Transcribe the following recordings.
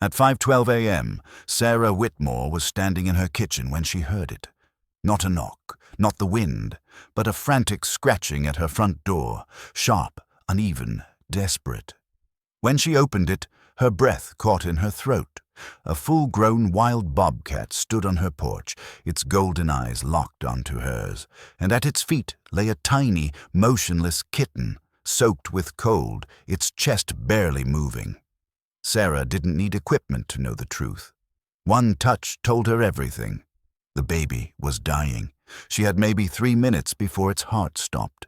At 5:12 a.m., Sarah Whitmore was standing in her kitchen when she heard it. Not a knock, not the wind, but a frantic scratching at her front door, sharp, uneven, desperate. When she opened it, her breath caught in her throat. A full-grown wild bobcat stood on her porch, its golden eyes locked onto hers, and at its feet lay a tiny, motionless kitten, soaked with cold, its chest barely moving. Sarah didn't need equipment to know the truth. One touch told her everything. The baby was dying. She had maybe 3 minutes before its heart stopped.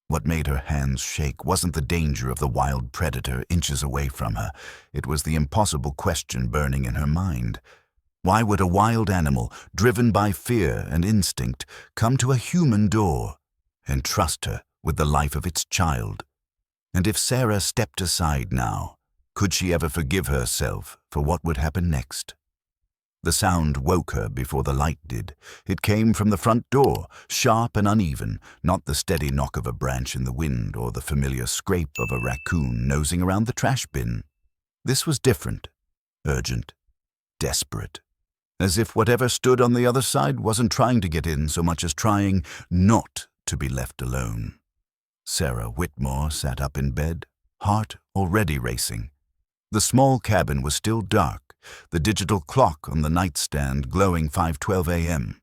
What made her hands shake wasn't the danger of the wild predator inches away from her. It was the impossible question burning in her mind. Why would a wild animal, driven by fear and instinct, come to a human door and trust her with the life of its child? And if Sarah stepped aside now, could she ever forgive herself for what would happen next? The sound woke her before the light did. It came from the front door, sharp and uneven, not the steady knock of a branch in the wind or the familiar scrape of a raccoon nosing around the trash bin. This was different, urgent, desperate, as if whatever stood on the other side wasn't trying to get in so much as trying not to be left alone. Sarah Whitmore sat up in bed, heart already racing. The small cabin was still dark, the digital clock on the nightstand glowing 5:12 a.m.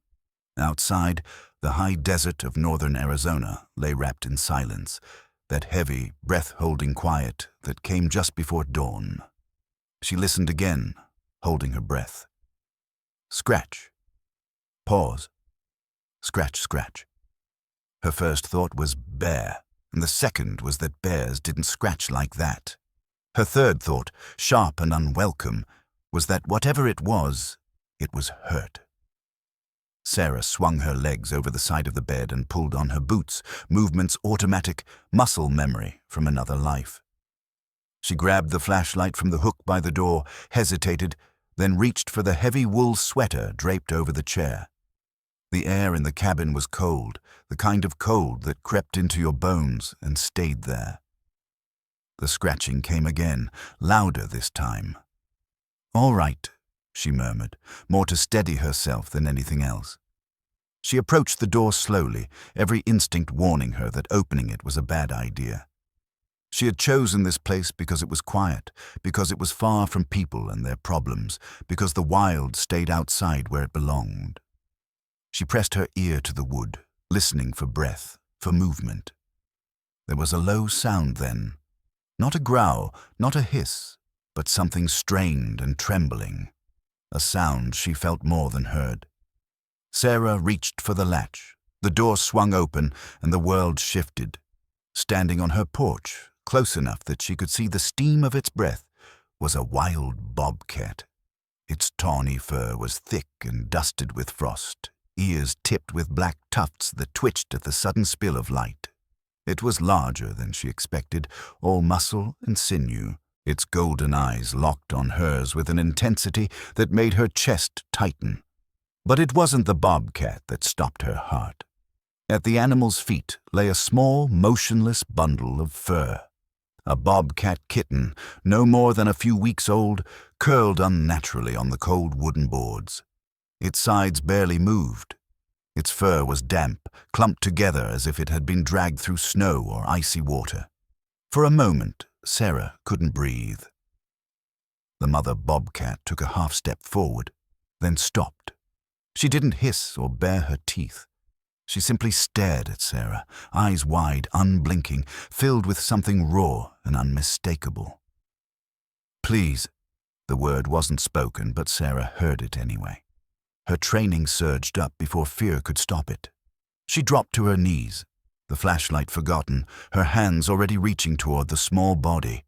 Outside, the high desert of northern Arizona lay wrapped in silence, that heavy, breath-holding quiet that came just before dawn. She listened again, holding her breath. Scratch. Pause. Scratch, scratch. Her first thought was bear, and the second was that bears didn't scratch like that. Her third thought, sharp and unwelcome, was that whatever it was hurt. Sarah swung her legs over the side of the bed and pulled on her boots, movements automatic, muscle memory from another life. She grabbed the flashlight from the hook by the door, hesitated, then reached for the heavy wool sweater draped over the chair. The air in the cabin was cold, the kind of cold that crept into your bones and stayed there. The scratching came again, louder this time. "All right," she murmured, more to steady herself than anything else. She approached the door slowly, every instinct warning her that opening it was a bad idea. She had chosen this place because it was quiet, because it was far from people and their problems, because the wild stayed outside where it belonged. She pressed her ear to the wood, listening for breath, for movement. There was a low sound then. Not a growl, not a hiss, but something strained and trembling. A sound she felt more than heard. Sarah reached for the latch. The door swung open and the world shifted. Standing on her porch, close enough that she could see the steam of its breath, was a wild bobcat. Its tawny fur was thick and dusted with frost, ears tipped with black tufts that twitched at the sudden spill of light. It was larger than she expected, all muscle and sinew, its golden eyes locked on hers with an intensity that made her chest tighten. But it wasn't the bobcat that stopped her heart. At the animal's feet lay a small, motionless bundle of fur. A bobcat kitten, no more than a few weeks old, curled unnaturally on the cold wooden boards. Its sides barely moved. Its fur was damp, clumped together as if it had been dragged through snow or icy water. For a moment, Sarah couldn't breathe. The mother bobcat took a half step forward, then stopped. She didn't hiss or bare her teeth. She simply stared at Sarah, eyes wide, unblinking, filled with something raw and unmistakable. "Please." The word wasn't spoken, but Sarah heard it anyway. Her training surged up before fear could stop it. She dropped to her knees, the flashlight forgotten, her hands already reaching toward the small body.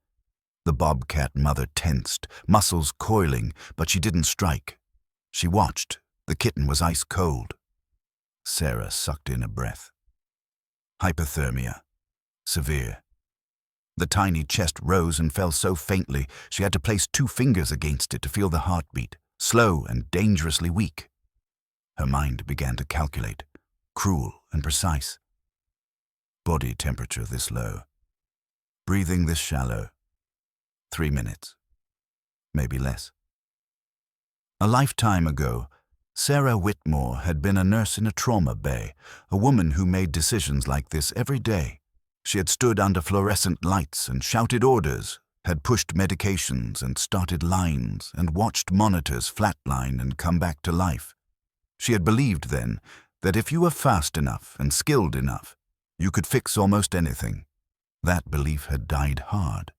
The bobcat mother tensed, muscles coiling, but she didn't strike. She watched. The kitten was ice cold. Sarah sucked in a breath. Hypothermia. Severe. The tiny chest rose and fell so faintly she had to place 2 fingers against it to feel the heartbeat, slow and dangerously weak. Her mind began to calculate, cruel and precise. Body temperature this low. Breathing this shallow. 3 minutes. Maybe less. A lifetime ago, Sarah Whitmore had been a nurse in a trauma bay, a woman who made decisions like this every day. She had stood under fluorescent lights and shouted orders, had pushed medications and started lines, and watched monitors flatline and come back to life. She had believed then that if you were fast enough and skilled enough, you could fix almost anything. That belief had died hard.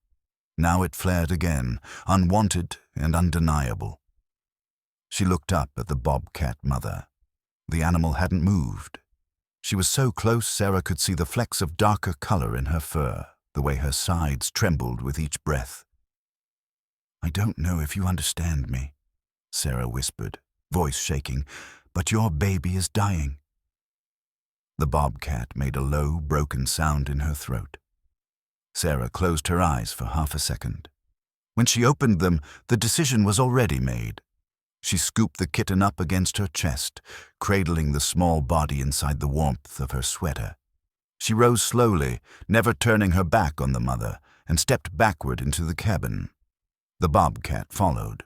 Now it flared again, unwanted and undeniable. She looked up at the bobcat mother. The animal hadn't moved. She was so close Sarah could see the flecks of darker color in her fur, the way her sides trembled with each breath. "I don't know if you understand me," Sarah whispered, voice shaking, "but your baby is dying." The bobcat made a low, broken sound in her throat. Sarah closed her eyes for half a second. When she opened them, the decision was already made. She scooped the kitten up against her chest, cradling the small body inside the warmth of her sweater. She rose slowly, never turning her back on the mother, and stepped backward into the cabin. The bobcat followed.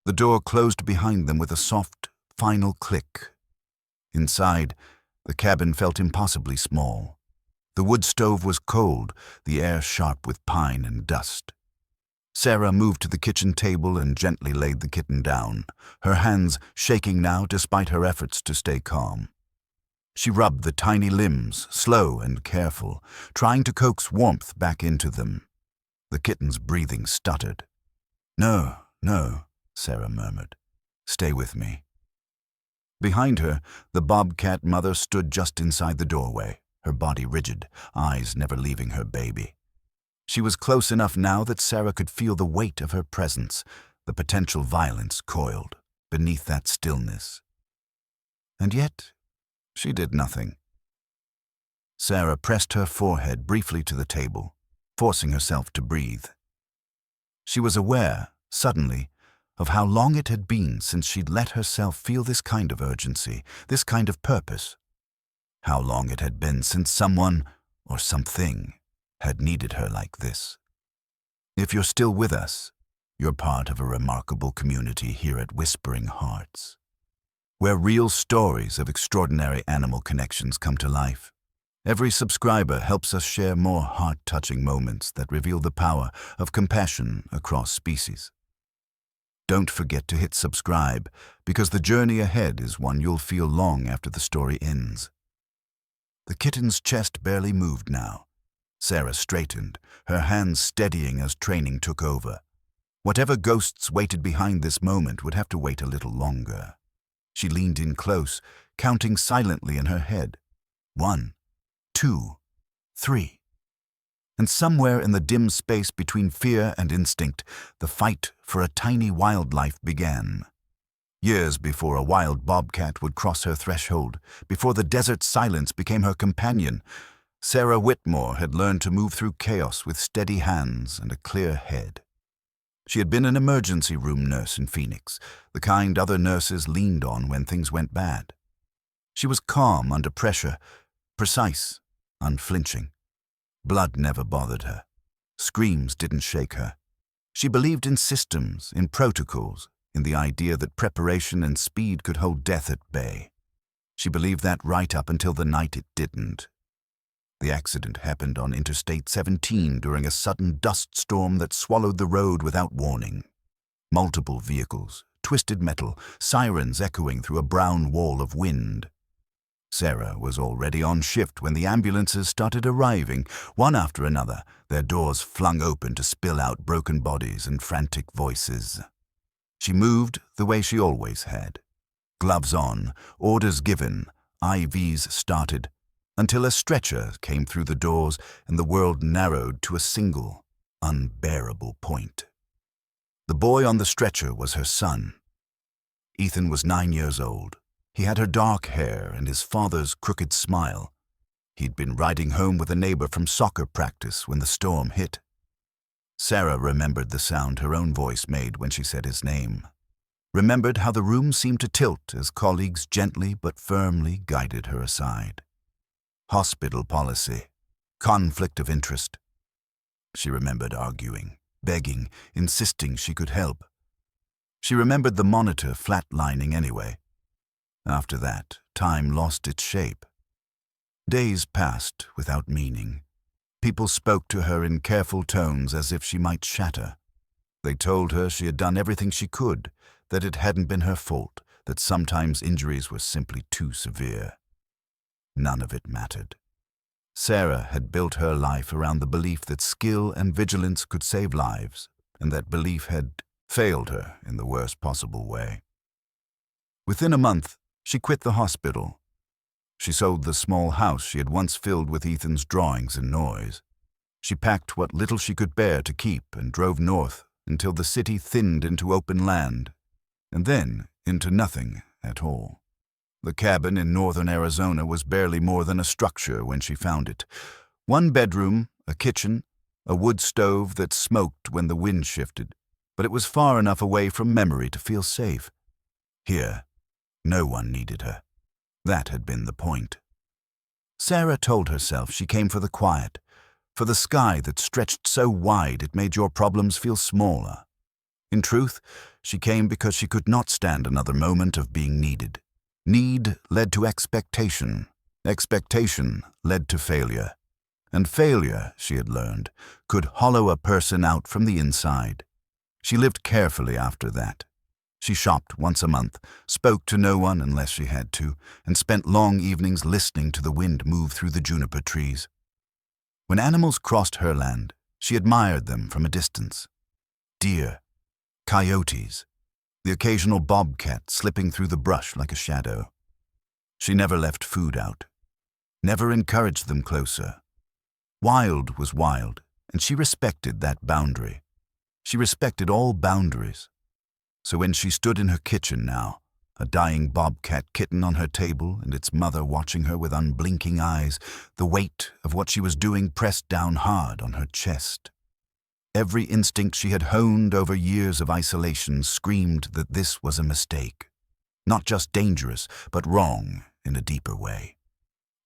The door closed behind them with a soft, final click. Inside, the cabin felt impossibly small. The wood stove was cold, the air sharp with pine and dust. Sarah moved to the kitchen table and gently laid the kitten down, her hands shaking now despite her efforts to stay calm. She rubbed the tiny limbs, slow and careful, trying to coax warmth back into them. The kitten's breathing stuttered. "No, no," Sarah murmured. "Stay with me." Behind her, the bobcat mother stood just inside the doorway, her body rigid, eyes never leaving her baby. She was close enough now that Sarah could feel the weight of her presence, the potential violence coiled beneath that stillness. And yet, she did nothing. Sarah pressed her forehead briefly to the table, forcing herself to breathe. She was aware, suddenly, of how long it had been since she'd let herself feel this kind of urgency, this kind of purpose. How long it had been since someone, or something, had needed her like this. If you're still with us, you're part of a remarkable community here at Whispering Hearts, where real stories of extraordinary animal connections come to life. Every subscriber helps us share more heart-touching moments that reveal the power of compassion across species. Don't forget to hit subscribe, because the journey ahead is one you'll feel long after the story ends. The kitten's chest barely moved now. Sarah straightened, her hands steadying as training took over. Whatever ghosts waited behind this moment would have to wait a little longer. She leaned in close, counting silently in her head. 1, 2, 3. And somewhere in the dim space between fear and instinct, the fight for a tiny wildlife began. Years before a wild bobcat would cross her threshold, before the desert silence became her companion, Sarah Whitmore had learned to move through chaos with steady hands and a clear head. She had been an emergency room nurse in Phoenix, the kind other nurses leaned on when things went bad. She was calm under pressure, precise, unflinching. Blood never bothered her. Screams didn't shake her. She believed in systems, in protocols, in the idea that preparation and speed could hold death at bay. She believed that right up until the night it didn't. The accident happened on Interstate 17 during a sudden dust storm that swallowed the road without warning. Multiple vehicles, twisted metal, sirens echoing through a brown wall of wind. Sarah was already on shift when the ambulances started arriving, one after another, their doors flung open to spill out broken bodies and frantic voices. She moved the way she always had. Gloves on, orders given, IVs started, until a stretcher came through the doors and the world narrowed to a single, unbearable point. The boy on the stretcher was her son. Ethan was 9 years old. He had her dark hair and his father's crooked smile. He'd been riding home with a neighbor from soccer practice when the storm hit. Sarah remembered the sound her own voice made when she said his name. Remembered how the room seemed to tilt as colleagues gently but firmly guided her aside. Hospital policy. Conflict of interest. She remembered arguing, begging, insisting she could help. She remembered the monitor flatlining anyway. After that, time lost its shape. Days passed without meaning. People spoke to her in careful tones as if she might shatter. They told her she had done everything she could, that it hadn't been her fault, that sometimes injuries were simply too severe. None of it mattered. Sarah had built her life around the belief that skill and vigilance could save lives, and that belief had failed her in the worst possible way. Within a month, she quit the hospital. She sold the small house she had once filled with Ethan's drawings and noise. She packed what little she could bear to keep and drove north until the city thinned into open land, and then into nothing at all. The cabin in northern Arizona was barely more than a structure when she found it. One bedroom, a kitchen, a wood stove that smoked when the wind shifted, but it was far enough away from memory to feel safe. Here, no one needed her. That had been the point. Sarah told herself she came for the quiet, for the sky that stretched so wide it made your problems feel smaller. In truth, she came because she could not stand another moment of being needed. Need led to expectation. Expectation led to failure. And failure, she had learned, could hollow a person out from the inside. She lived carefully after that. She shopped once a month, spoke to no one unless she had to, and spent long evenings listening to the wind move through the juniper trees. When animals crossed her land, she admired them from a distance. Deer, coyotes, the occasional bobcat slipping through the brush like a shadow. She never left food out, never encouraged them closer. Wild was wild, and she respected that boundary. She respected all boundaries. So when she stood in her kitchen now, a dying bobcat kitten on her table and its mother watching her with unblinking eyes, the weight of what she was doing pressed down hard on her chest. Every instinct she had honed over years of isolation screamed that this was a mistake. Not just dangerous, but wrong in a deeper way.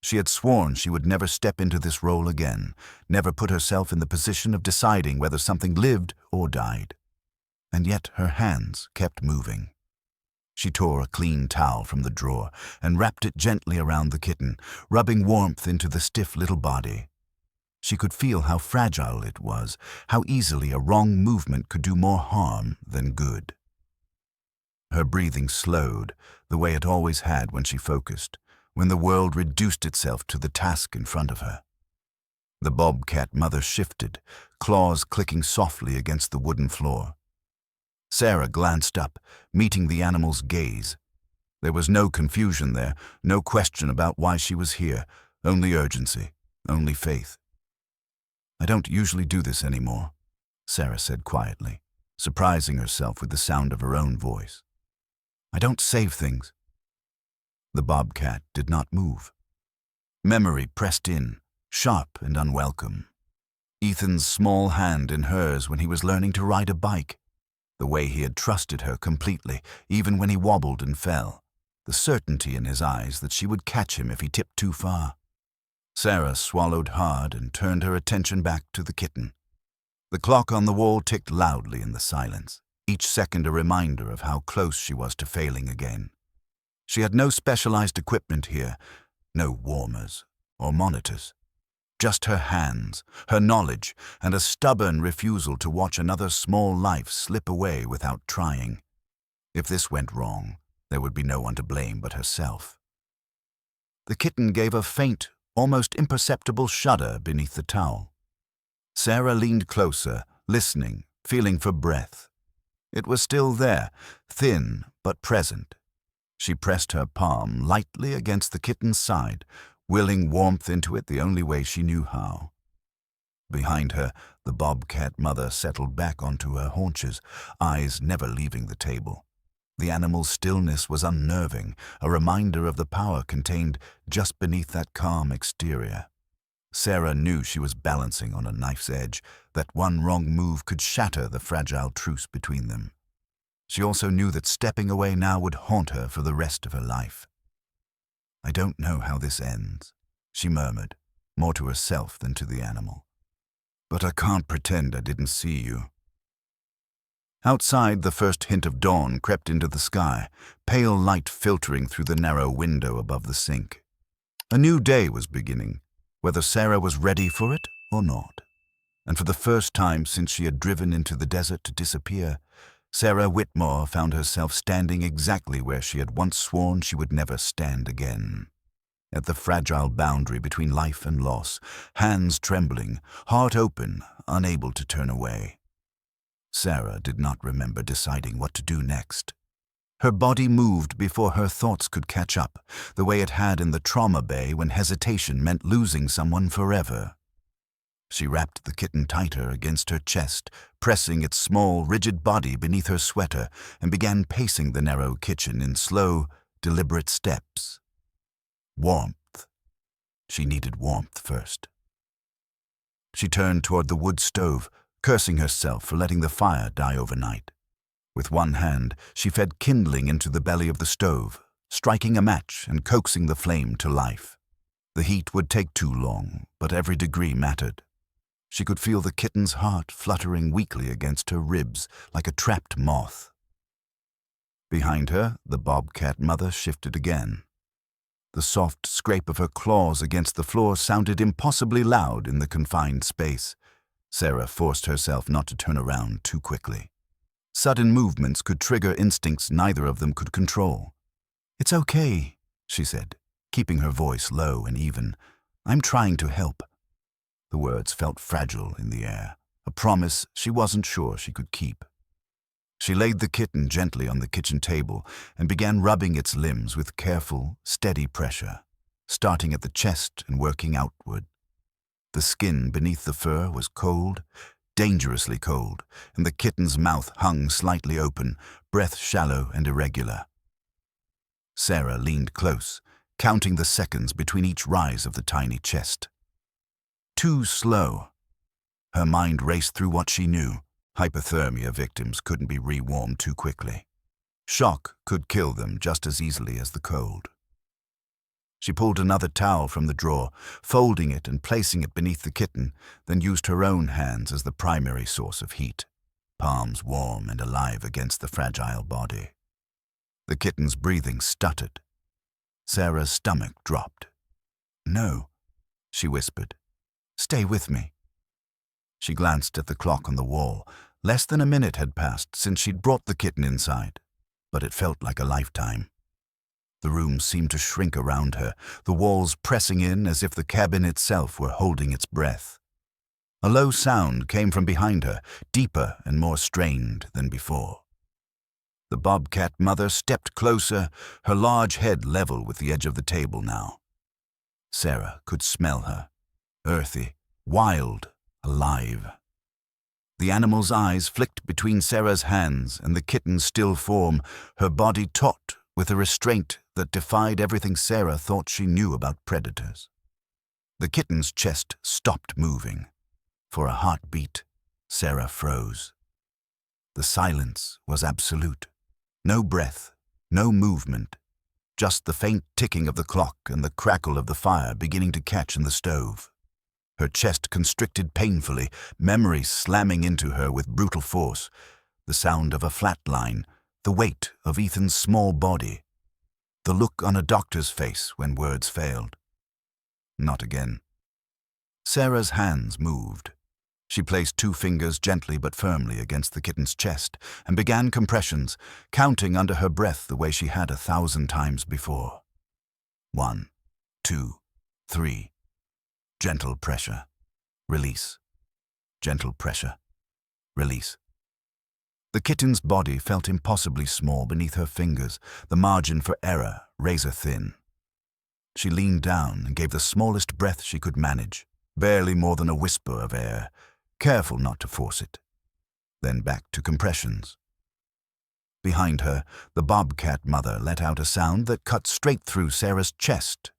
She had sworn she would never step into this role again, never put herself in the position of deciding whether something lived or died. And yet her hands kept moving. She tore a clean towel from the drawer and wrapped it gently around the kitten, rubbing warmth into the stiff little body. She could feel how fragile it was, how easily a wrong movement could do more harm than good. Her breathing slowed, the way it always had when she focused, when the world reduced itself to the task in front of her. The bobcat mother shifted, claws clicking softly against the wooden floor. Sarah glanced up, meeting the animal's gaze. There was no confusion there, no question about why she was here, only urgency, only faith. "I don't usually do this anymore," Sarah said quietly, surprising herself with the sound of her own voice. "I don't save things." The bobcat did not move. Memory pressed in, sharp and unwelcome. Ethan's small hand in hers when he was learning to ride a bike. The way he had trusted her completely, even when he wobbled and fell. The certainty in his eyes that she would catch him if he tipped too far. Sarah swallowed hard and turned her attention back to the kitten. The clock on the wall ticked loudly in the silence, each second a reminder of how close she was to failing again. She had no specialized equipment here, no warmers or monitors. Just her hands, her knowledge, and a stubborn refusal to watch another small life slip away without trying. If this went wrong, there would be no one to blame but herself. The kitten gave a faint, almost imperceptible shudder beneath the towel. Sarah leaned closer, listening, feeling for breath. It was still there, thin but present. She pressed her palm lightly against the kitten's side, willing warmth into it the only way she knew how. Behind her, the bobcat mother settled back onto her haunches, eyes never leaving the table. The animal's stillness was unnerving, a reminder of the power contained just beneath that calm exterior. Sarah knew she was balancing on a knife's edge, that one wrong move could shatter the fragile truce between them. She also knew that stepping away now would haunt her for the rest of her life. "I don't know how this ends," she murmured, more to herself than to the animal. "But I can't pretend I didn't see you." Outside, the first hint of dawn crept into the sky, pale light filtering through the narrow window above the sink. A new day was beginning, whether Sarah was ready for it or not. And for the first time since she had driven into the desert to disappear, Sarah Whitmore found herself standing exactly where she had once sworn she would never stand again. At the fragile boundary between life and loss, hands trembling, heart open, unable to turn away. Sarah did not remember deciding what to do next. Her body moved before her thoughts could catch up, the way it had in the trauma bay when hesitation meant losing someone forever. She wrapped the kitten tighter against her chest, pressing its small, rigid body beneath her sweater, and began pacing the narrow kitchen in slow, deliberate steps. Warmth. She needed warmth first. She turned toward the wood stove, cursing herself for letting the fire die overnight. With one hand, she fed kindling into the belly of the stove, striking a match and coaxing the flame to life. The heat would take too long, but every degree mattered. She could feel the kitten's heart fluttering weakly against her ribs like a trapped moth. Behind her, the bobcat mother shifted again. The soft scrape of her claws against the floor sounded impossibly loud in the confined space. Sarah forced herself not to turn around too quickly. Sudden movements could trigger instincts neither of them could control. "It's okay," she said, keeping her voice low and even. "I'm trying to help." The words felt fragile in the air, a promise she wasn't sure she could keep. She laid the kitten gently on the kitchen table and began rubbing its limbs with careful, steady pressure, starting at the chest and working outward. The skin beneath the fur was cold, dangerously cold, and the kitten's mouth hung slightly open, breath shallow and irregular. Sarah leaned close, counting the seconds between each rise of the tiny chest. Too slow. Her mind raced through what she knew. Hypothermia victims couldn't be rewarmed too quickly. Shock could kill them just as easily as the cold. She pulled another towel from the drawer, folding it and placing it beneath the kitten, then used her own hands as the primary source of heat, palms warm and alive against the fragile body. The kitten's breathing stuttered. Sarah's stomach dropped. "No," she whispered. "Stay with me." She glanced at the clock on the wall. Less than a minute had passed since she'd brought the kitten inside, but it felt like a lifetime. The room seemed to shrink around her, the walls pressing in as if the cabin itself were holding its breath. A low sound came from behind her, deeper and more strained than before. The bobcat mother stepped closer, her large head level with the edge of the table now. Sarah could smell her, earthy, wild, alive. The animal's eyes flicked between Sarah's hands and the kitten's still form, her body taut with a restraint that defied everything Sarah thought she knew about predators. The kitten's chest stopped moving. For a heartbeat, Sarah froze. The silence was absolute. No breath, no movement, just the faint ticking of the clock and the crackle of the fire beginning to catch in the stove. Her chest constricted painfully, memories slamming into her with brutal force, the sound of a flat line, the weight of Ethan's small body, the look on a doctor's face when words failed. Not again. Sarah's hands moved. She placed 2 fingers gently but firmly against the kitten's chest and began compressions, counting under her breath the way she had 1,000 times before. 1, 2, 3. Gentle pressure. Release. Gentle pressure. Release. The kitten's body felt impossibly small beneath her fingers, the margin for error razor-thin. She leaned down and gave the smallest breath she could manage, barely more than a whisper of air, careful not to force it. Then back to compressions. Behind her, the bobcat mother let out a sound that cut straight through Sarah's chest.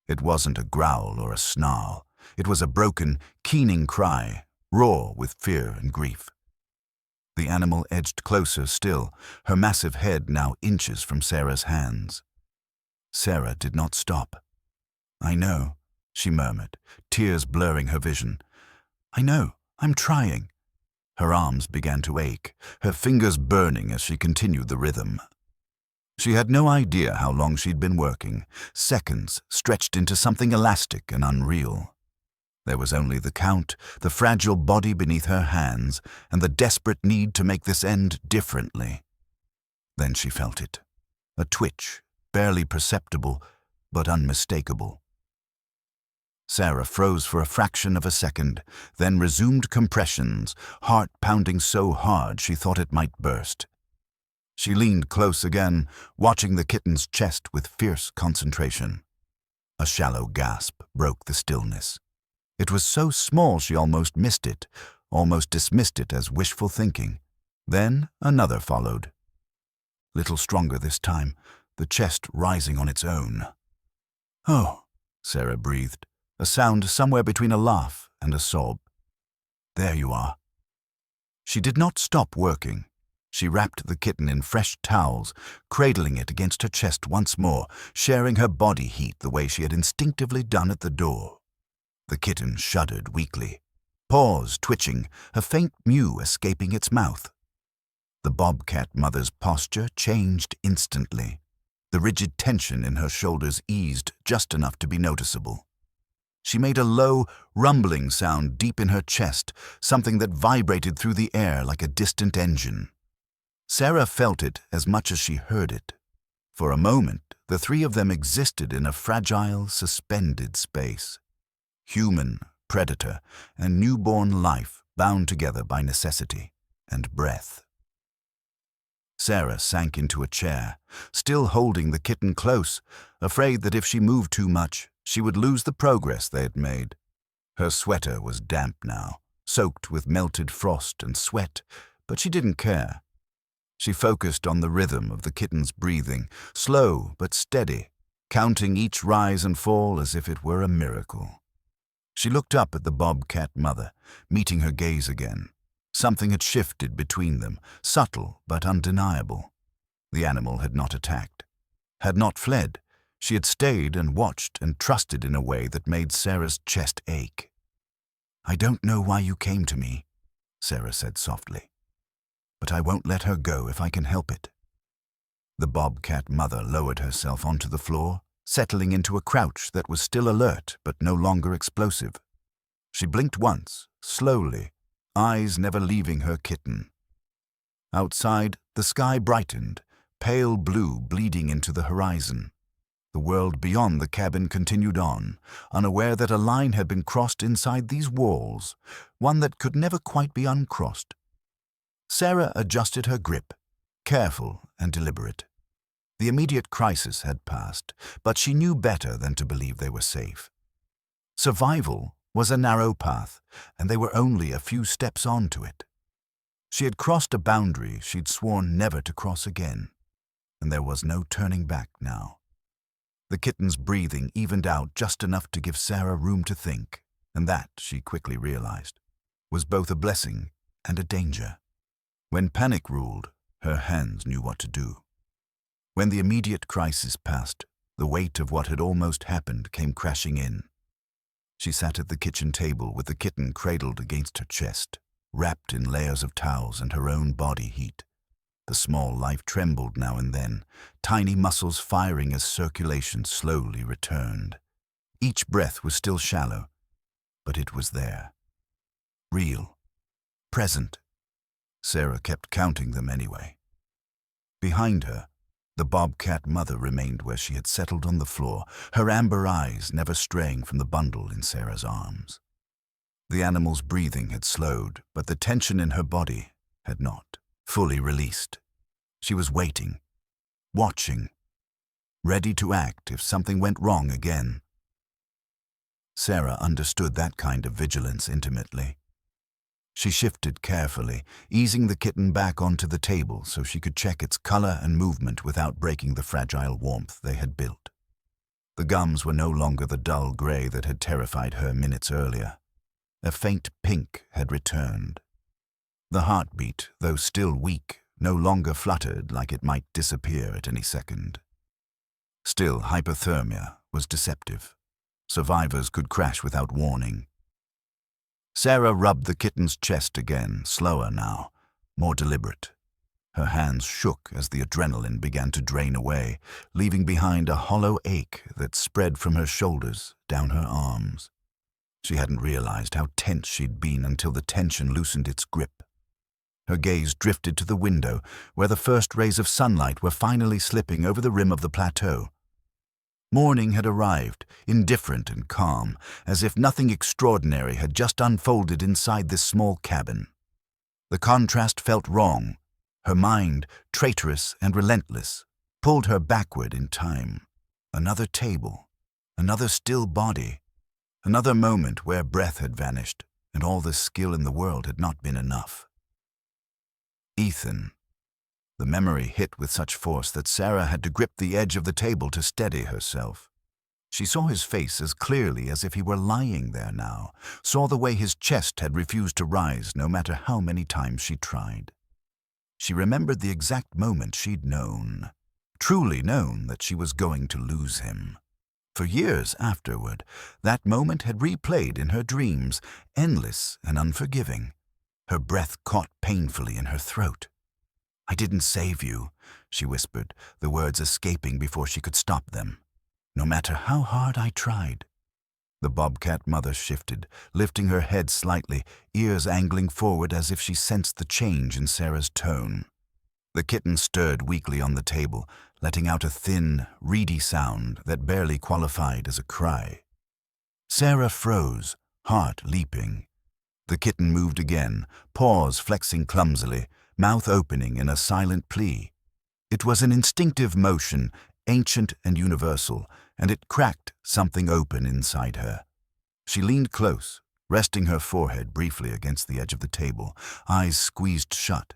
It wasn't a growl or a snarl. It was a broken, keening cry, raw with fear and grief. The animal edged closer still, her massive head now inches from Sarah's hands. Sarah did not stop. "I know," she murmured, tears blurring her vision. "I know, I'm trying." Her arms began to ache, her fingers burning as she continued the rhythm. She had no idea how long she'd been working, seconds stretched into something elastic and unreal. There was only the count, the fragile body beneath her hands, and the desperate need to make this end differently. Then she felt it. A twitch, barely perceptible, but unmistakable. Sarah froze for a fraction of a second, then resumed compressions, heart pounding so hard she thought it might burst. She leaned close again, watching the kitten's chest with fierce concentration. A shallow gasp broke the stillness. It was so small she almost missed it, almost dismissed it as wishful thinking. Then another followed. Little stronger this time, the chest rising on its own. "Oh," Sarah breathed, a sound somewhere between a laugh and a sob. "There you are." She did not stop working. She wrapped the kitten in fresh towels, cradling it against her chest once more, sharing her body heat the way she had instinctively done at the door. The kitten shuddered weakly, paws twitching, a faint mew escaping its mouth. The bobcat mother's posture changed instantly. The rigid tension in her shoulders eased just enough to be noticeable. She made a low, rumbling sound deep in her chest, something that vibrated through the air like a distant engine. Sarah felt it as much as she heard it. For a moment, the three of them existed in a fragile, suspended space. Human, predator, and newborn life bound together by necessity and breath. Sarah sank into a chair, still holding the kitten close, afraid that if she moved too much, she would lose the progress they had made. Her sweater was damp now, soaked with melted frost and sweat, but she didn't care. She focused on the rhythm of the kitten's breathing, slow but steady, counting each rise and fall as if it were a miracle. She looked up at the bobcat mother, meeting her gaze again. Something had shifted between them, subtle but undeniable. The animal had not attacked, had not fled. She had stayed and watched and trusted in a way that made Sarah's chest ache. "I don't know why you came to me," Sarah said softly, "but I won't let her go if I can help it." The bobcat mother lowered herself onto the floor, settling into a crouch that was still alert but no longer explosive. She blinked once, slowly, eyes never leaving her kitten. Outside, the sky brightened, pale blue bleeding into the horizon. The world beyond the cabin continued on, unaware that a line had been crossed inside these walls, one that could never quite be uncrossed. Sarah adjusted her grip, careful and deliberate. The immediate crisis had passed, but she knew better than to believe they were safe. Survival was a narrow path, and they were only a few steps on to it. She had crossed a boundary she'd sworn never to cross again, and there was no turning back now. The kitten's breathing evened out just enough to give Sarah room to think, and that, she quickly realized, was both a blessing and a danger. When panic ruled, her hands knew what to do. When the immediate crisis passed, the weight of what had almost happened came crashing in. She sat at the kitchen table with the kitten cradled against her chest, wrapped in layers of towels and her own body heat. The small life trembled now and then, tiny muscles firing as circulation slowly returned. Each breath was still shallow, but it was there. Real. Present. Sarah kept counting them anyway. Behind her, the bobcat mother remained where she had settled on the floor, her amber eyes never straying from the bundle in Sarah's arms. The animal's breathing had slowed, but the tension in her body had not fully released. She was waiting, watching, ready to act if something went wrong again. Sarah understood that kind of vigilance intimately. She shifted carefully, easing the kitten back onto the table so she could check its color and movement without breaking the fragile warmth they had built. The gums were no longer the dull gray that had terrified her minutes earlier. A faint pink had returned. The heartbeat, though still weak, no longer fluttered like it might disappear at any second. Still, hypothermia was deceptive. Survivors could crash without warning. Sarah rubbed the kitten's chest again, slower now, more deliberate. Her hands shook as the adrenaline began to drain away, leaving behind a hollow ache that spread from her shoulders down her arms. She hadn't realized how tense she'd been until the tension loosened its grip. Her gaze drifted to the window, where the first rays of sunlight were finally slipping over the rim of the plateau. Morning had arrived, indifferent and calm, as if nothing extraordinary had just unfolded inside this small cabin. The contrast felt wrong. Her mind, traitorous and relentless, pulled her backward in time. Another table, another still body, another moment where breath had vanished and all the skill in the world had not been enough. Ethan. The memory hit with such force that Sarah had to grip the edge of the table to steady herself. She saw his face as clearly as if he were lying there now, saw the way his chest had refused to rise no matter how many times she tried. She remembered the exact moment she'd known, truly known that she was going to lose him. For years afterward, that moment had replayed in her dreams, endless and unforgiving. Her breath caught painfully in her throat. "I didn't save you," she whispered, the words escaping before she could stop them. "No matter how hard I tried." The Bobcat mother shifted, lifting her head slightly, ears angling forward as if she sensed the change in Sarah's tone. The kitten stirred weakly on the table, letting out a thin, reedy sound that barely qualified as a cry. Sarah froze, heart leaping. The kitten moved again, paws flexing clumsily, mouth opening in a silent plea. It was an instinctive motion, ancient and universal, and it cracked something open inside her. She leaned close, resting her forehead briefly against the edge of the table, eyes squeezed shut.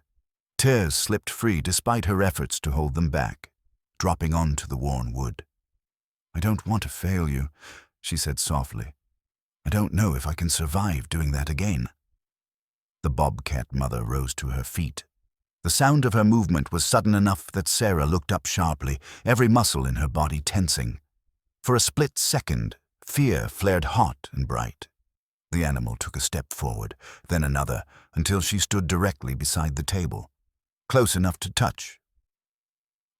Tears slipped free despite her efforts to hold them back, dropping onto the worn wood. "I don't want to fail you," she said softly. "I don't know if I can survive doing that again." The Bobcat mother rose to her feet. The sound of her movement was sudden enough that Sarah looked up sharply, every muscle in her body tensing. For a split second, fear flared hot and bright. The animal took a step forward, then another, until she stood directly beside the table, close enough to touch.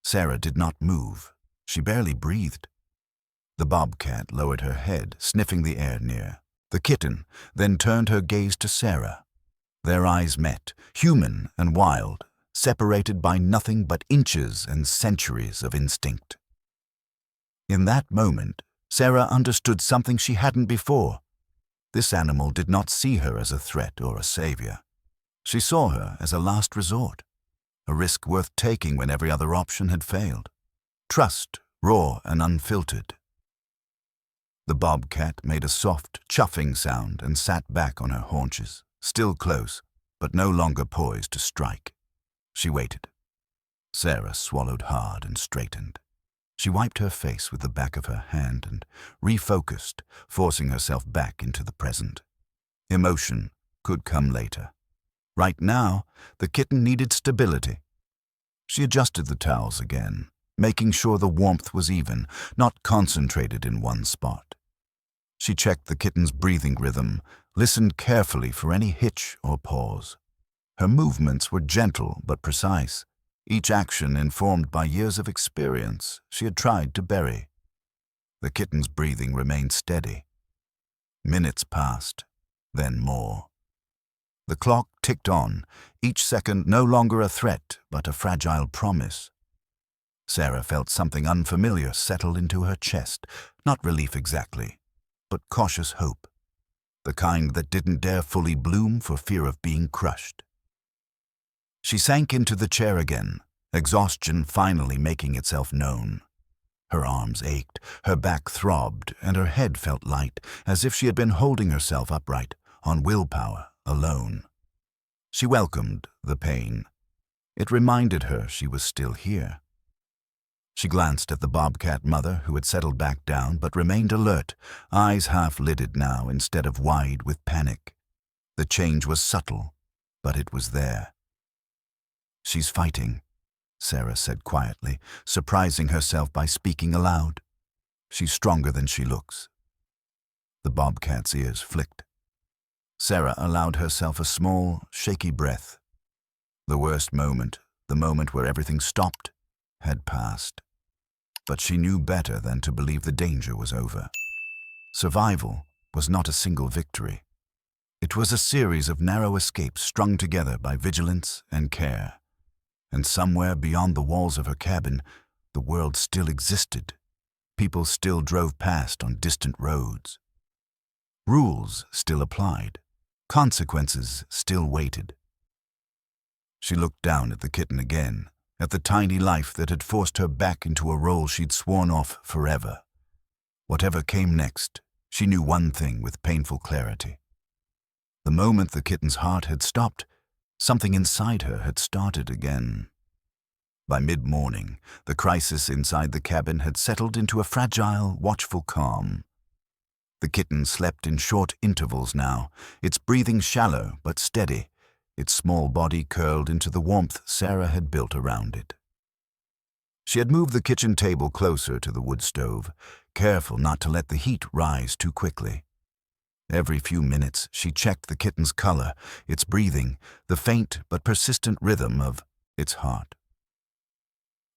Sarah did not move. She barely breathed. The Bobcat lowered her head, sniffing the air near. The kitten then turned her gaze to Sarah. Their eyes met, human and wild, separated by nothing but inches and centuries of instinct. In that moment, Sarah understood something she hadn't before. This animal did not see her as a threat or a savior. She saw her as a last resort, a risk worth taking when every other option had failed. Trust, raw and unfiltered. The Bobcat made a soft, chuffing sound and sat back on her haunches, still close, but no longer poised to strike. She waited. Sarah swallowed hard and straightened. She wiped her face with the back of her hand and refocused, forcing herself back into the present. Emotion could come later. Right now, the kitten needed stability. She adjusted the towels again, making sure the warmth was even, not concentrated in one spot. She checked the kitten's breathing rhythm, listened carefully for any hitch or pause. Her movements were gentle but precise, each action informed by years of experience she had tried to bury. The kitten's breathing remained steady. Minutes passed, then more. The clock ticked on, each second no longer a threat but a fragile promise. Sarah felt something unfamiliar settle into her chest, not relief exactly, but cautious hope, the kind that didn't dare fully bloom for fear of being crushed. She sank into the chair again, exhaustion finally making itself known. Her arms ached, her back throbbed, and her head felt light, as if she had been holding herself upright, on willpower alone. She welcomed the pain. It reminded her she was still here. She glanced at the Bobcat mother, who had settled back down but remained alert, eyes half-lidded now instead of wide with panic. The change was subtle, but it was there. "She's fighting," Sarah said quietly, surprising herself by speaking aloud. "She's stronger than she looks." The Bobcat's ears flicked. Sarah allowed herself a small, shaky breath. The worst moment, the moment where everything stopped, had passed. But she knew better than to believe the danger was over. Survival was not a single victory. It was a series of narrow escapes strung together by vigilance and care. And somewhere beyond the walls of her cabin, the world still existed. People still drove past on distant roads. Rules still applied. Consequences still waited. She looked down at the kitten again, at the tiny life that had forced her back into a role she'd sworn off forever. Whatever came next, she knew one thing with painful clarity. The moment the kitten's heart had stopped, something inside her had started again. By mid-morning, the crisis inside the cabin had settled into a fragile, watchful calm. The kitten slept in short intervals now, its breathing shallow but steady, its small body curled into the warmth Sarah had built around it. She had moved the kitchen table closer to the wood stove, careful not to let the heat rise too quickly. Every few minutes, she checked the kitten's color, its breathing, the faint but persistent rhythm of its heart.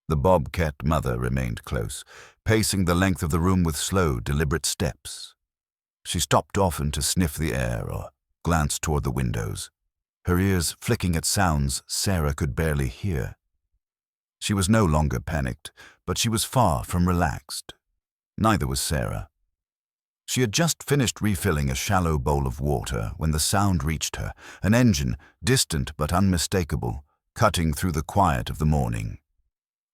The Bobcat mother remained close, pacing the length of the room with slow, deliberate steps. She stopped often to sniff the air or glance toward the windows, her ears flicking at sounds Sarah could barely hear. She was no longer panicked, but she was far from relaxed. Neither was Sarah. She had just finished refilling a shallow bowl of water when the sound reached her, an engine, distant but unmistakable, cutting through the quiet of the morning.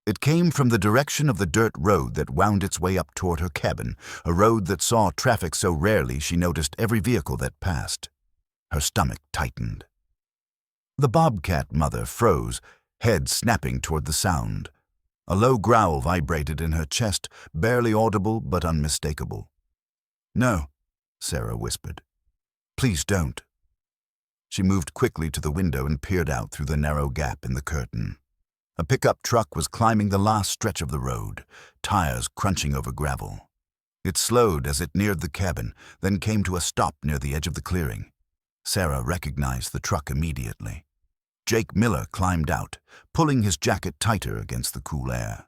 It came from the direction of the dirt road that wound its way up toward her cabin, a road that saw traffic so rarely she noticed every vehicle that passed. Her stomach tightened. The Bobcat mother froze, head snapping toward the sound. A low growl vibrated in her chest, barely audible but unmistakable. "No," Sarah whispered. "Please don't." She moved quickly to the window and peered out through the narrow gap in the curtain. A pickup truck was climbing the last stretch of the road, tires crunching over gravel. It slowed as it neared the cabin, then came to a stop near the edge of the clearing. Sarah recognized the truck immediately. Jake Miller climbed out, pulling his jacket tighter against the cool air.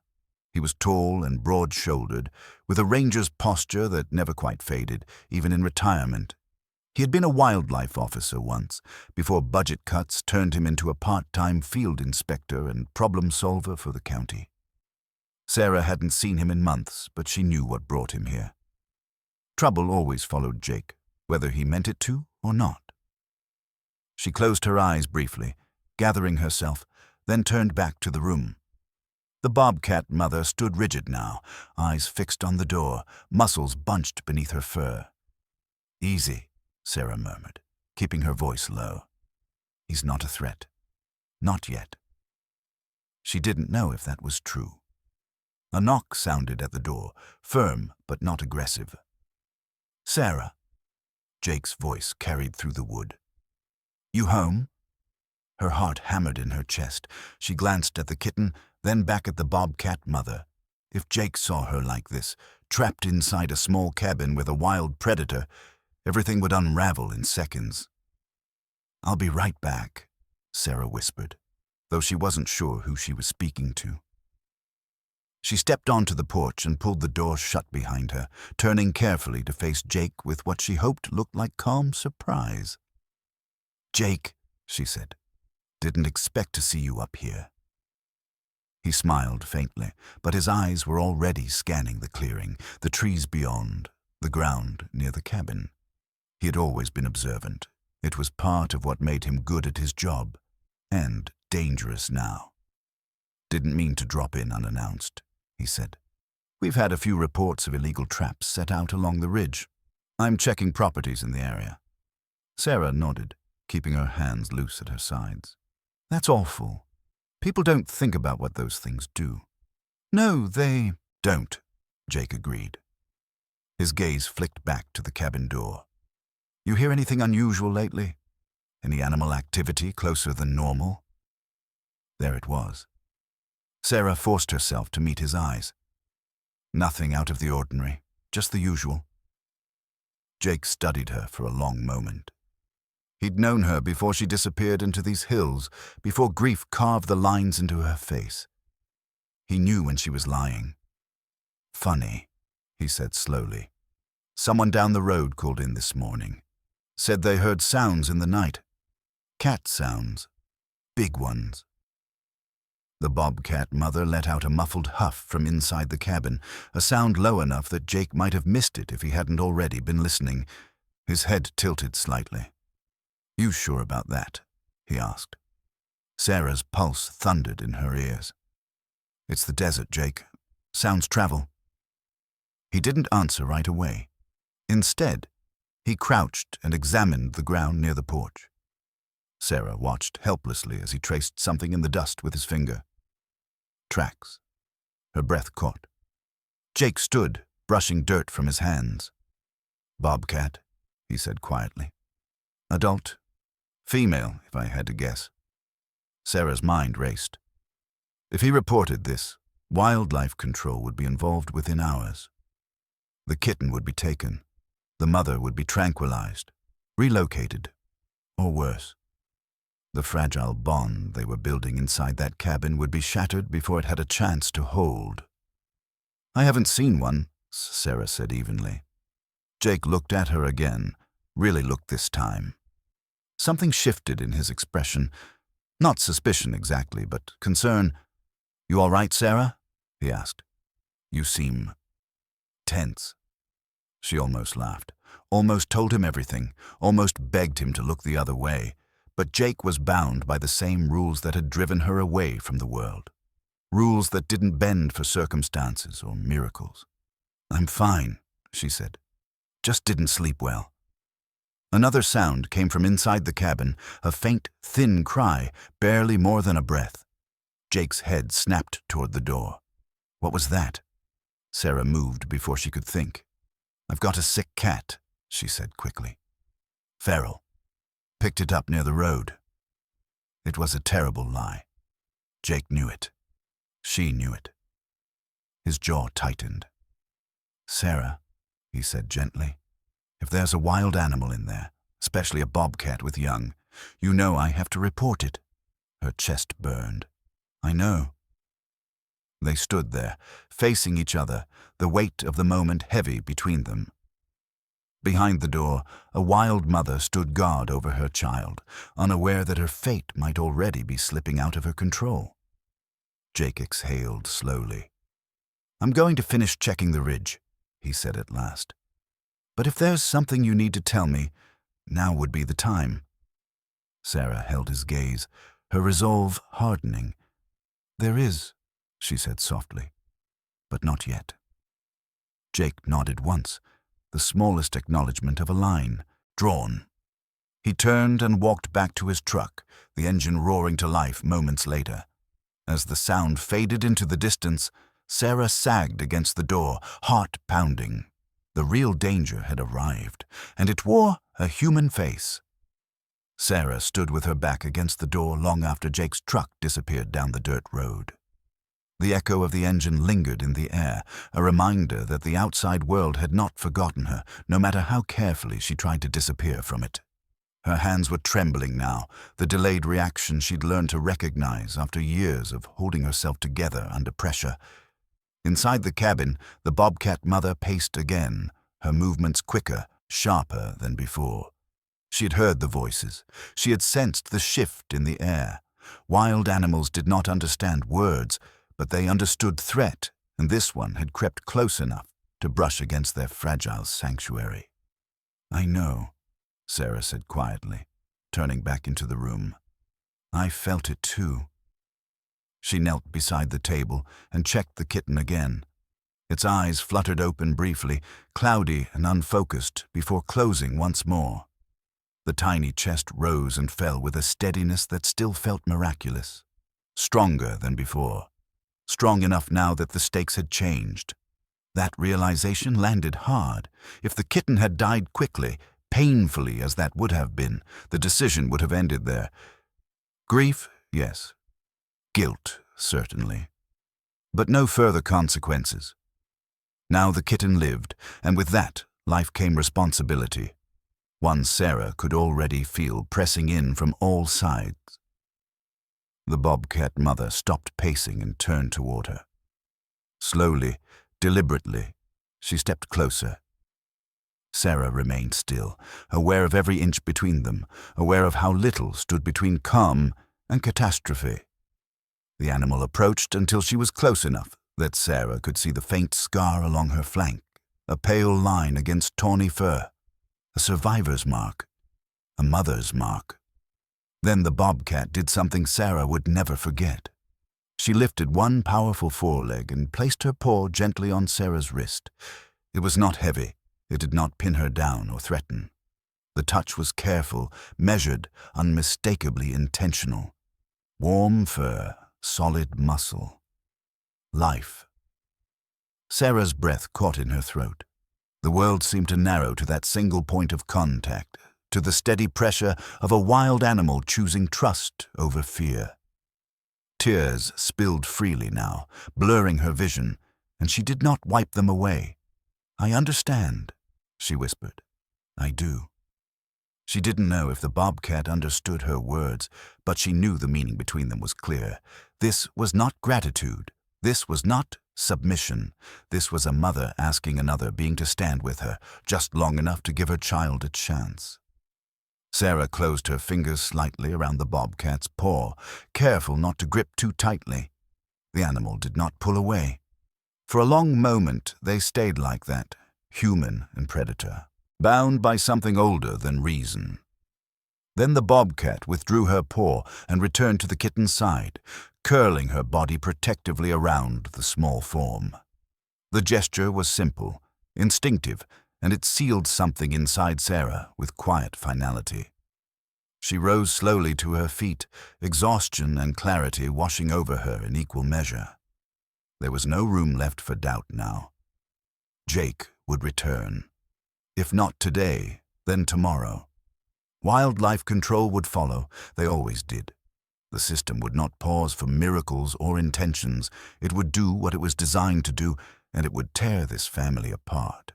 He was tall and broad-shouldered, with a ranger's posture that never quite faded, even in retirement. He had been a wildlife officer once, before budget cuts turned him into a part-time field inspector and problem solver for the county. Sarah hadn't seen him in months, but she knew what brought him here. Trouble always followed Jake, whether he meant it to or not. She closed her eyes briefly, gathering herself, then turned back to the room. The Bobcat mother stood rigid now, eyes fixed on the door, muscles bunched beneath her fur. "Easy," Sarah murmured, keeping her voice low. "He's not a threat. Not yet." She didn't know if that was true. A knock sounded at the door, firm but not aggressive. "Sarah," Jake's voice carried through the wood. "You home?" Her heart hammered in her chest. She glanced at the kitten, then back at the Bobcat mother. If Jake saw her like this, trapped inside a small cabin with a wild predator, everything would unravel in seconds. "I'll be right back," Sarah whispered, though she wasn't sure who she was speaking to. She stepped onto the porch and pulled the door shut behind her, turning carefully to face Jake with what she hoped looked like calm surprise. "Jake," she said, "didn't expect to see you up here." He smiled faintly, but his eyes were already scanning the clearing, the trees beyond, the ground near the cabin. He had always been observant. It was part of what made him good at his job, and dangerous now. "Didn't mean to drop in unannounced," he said. "We've had a few reports of illegal traps set out along the ridge. I'm checking properties in the area." Sarah nodded, keeping her hands loose at her sides. "That's awful. People don't think about what those things do." "No, they don't," Jake agreed. His gaze flicked back to the cabin door. "You hear anything unusual lately? Any animal activity closer than normal?" There it was. Sarah forced herself to meet his eyes. "Nothing out of the ordinary, just the usual." Jake studied her for a long moment. He'd known her before she disappeared into these hills, before grief carved the lines into her face. He knew when she was lying. "Funny," he said slowly. "Someone down the road called in this morning. Said they heard sounds in the night. Cat sounds. Big ones." The Bobcat mother let out a muffled huff from inside the cabin, a sound low enough that Jake might have missed it if he hadn't already been listening. His head tilted slightly. "You sure about that?" he asked. Sarah's pulse thundered in her ears. "It's the desert, Jake. Sounds travel." He didn't answer right away. Instead, he crouched and examined the ground near the porch. Sarah watched helplessly as he traced something in the dust with his finger. Tracks. Her breath caught. Jake stood, brushing dirt from his hands. "Bobcat," he said quietly. "Adult. Female, if I had to guess." Sarah's mind raced. If he reported this, wildlife control would be involved within hours. The kitten would be taken. The mother would be tranquilized, relocated, or worse. The fragile bond they were building inside that cabin would be shattered before it had a chance to hold. "I haven't seen one," Sarah said evenly. Jake looked at her again, really looked this time. Something shifted in his expression. Not suspicion exactly, but concern. "You all right, Sarah?" he asked. "You seem tense." She almost laughed, almost told him everything, almost begged him to look the other way. But Jake was bound by the same rules that had driven her away from the world. Rules that didn't bend for circumstances or miracles. "I'm fine," she said. "Just didn't sleep well." Another sound came from inside the cabin, a faint, thin cry, barely more than a breath. Jake's head snapped toward the door. What was that? Sarah moved before she could think. "I've got a sick cat," she said quickly. "Feral. Picked it up near the road." It was a terrible lie. Jake knew it. She knew it. His jaw tightened. "Sarah," he said gently, "if there's a wild animal in there, especially a bobcat with young, you know I have to report it." Her chest burned. "I know." They stood there, facing each other, the weight of the moment heavy between them. Behind the door, a wild mother stood guard over her child, unaware that her fate might already be slipping out of her control. Jake exhaled slowly. "I'm going to finish checking the ridge," he said at last. "But if there's something you need to tell me, now would be the time." Sarah held his gaze, her resolve hardening. "There is," she said softly, "but not yet." Jake nodded once, the smallest acknowledgement of a line, drawn. He turned and walked back to his truck, the engine roaring to life moments later. As the sound faded into the distance, Sarah sagged against the door, heart pounding. The real danger had arrived, and it wore a human face. Sarah stood with her back against the door long after Jake's truck disappeared down the dirt road. The echo of the engine lingered in the air, a reminder that the outside world had not forgotten her, no matter how carefully she tried to disappear from it. Her hands were trembling now, the delayed reaction she'd learned to recognize after years of holding herself together under pressure. Inside the cabin, the Bobcat mother paced again, her movements quicker, sharper than before. She had heard the voices. She had sensed the shift in the air. Wild animals did not understand words, but they understood threat, and this one had crept close enough to brush against their fragile sanctuary. "I know," Sarah said quietly, turning back into the room. "I felt it too." She knelt beside the table and checked the kitten again. Its eyes fluttered open briefly, cloudy and unfocused, before closing once more. The tiny chest rose and fell with a steadiness that still felt miraculous, stronger than before. Strong enough now that the stakes had changed. That realization landed hard. If the kitten had died quickly, painfully as that would have been, the decision would have ended there. Grief, yes. Guilt, certainly. But no further consequences. Now the kitten lived, and with that, life came responsibility. one Sarah could already feel pressing in from all sides. The bobcat mother stopped pacing and turned toward her. Slowly, deliberately, she stepped closer. Sarah remained still, aware of every inch between them, aware of how little stood between calm and catastrophe. The animal approached until she was close enough that Sarah could see the faint scar along her flank, a pale line against tawny fur, a survivor's mark, a mother's mark. Then the bobcat did something Sarah would never forget. She lifted one powerful foreleg and placed her paw gently on Sarah's wrist. It was not heavy. It did not pin her down or threaten. The touch was careful, measured, unmistakably intentional. Warm fur, solid muscle. Life. Sarah's breath caught in her throat. The world seemed to narrow to that single point of contact, to the steady pressure of a wild animal choosing trust over fear. Tears spilled freely now, blurring her vision, and she did not wipe them away. "I understand," she whispered. "I do." She didn't know if the bobcat understood her words, but she knew the meaning between them was clear. This was not gratitude. This was not submission. This was a mother asking another being to stand with her, just long enough to give her child a chance. Sarah closed her fingers slightly around the bobcat's paw, careful not to grip too tightly. The animal did not pull away. For a long moment they stayed like that, human and predator, bound by something older than reason. Then the bobcat withdrew her paw and returned to the kitten's side, curling her body protectively around the small form. The gesture was simple, instinctive, and it sealed something inside Sarah with quiet finality. She rose slowly to her feet, exhaustion and clarity washing over her in equal measure. There was no room left for doubt now. Jake would return. If not today, then tomorrow. Wildlife control would follow. They always did. The system would not pause for miracles or intentions. It would do what it was designed to do, and it would tear this family apart.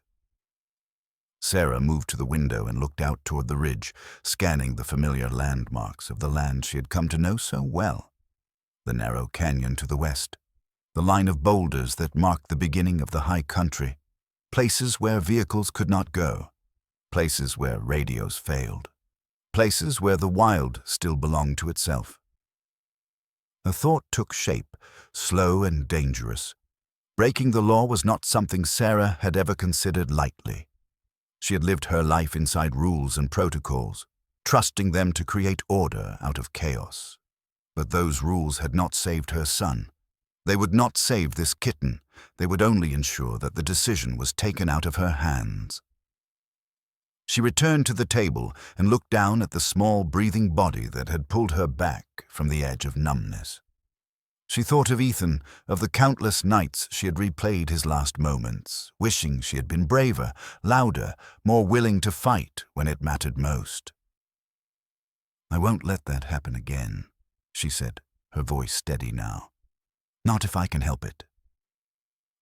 Sarah moved to the window and looked out toward the ridge, scanning the familiar landmarks of the land she had come to know so well. The narrow canyon to the west, the line of boulders that marked the beginning of the high country, places where vehicles could not go, places where radios failed, places where the wild still belonged to itself. A thought took shape, slow and dangerous. Breaking the law was not something Sarah had ever considered lightly. She had lived her life inside rules and protocols, trusting them to create order out of chaos. But those rules had not saved her son. They would not save this kitten. They would only ensure that the decision was taken out of her hands. She returned to the table and looked down at the small, breathing body that had pulled her back from the edge of numbness. She thought of Ethan, of the countless nights she had replayed his last moments, wishing she had been braver, louder, more willing to fight when it mattered most. "I won't let that happen again," she said, her voice steady now. "Not if I can help it."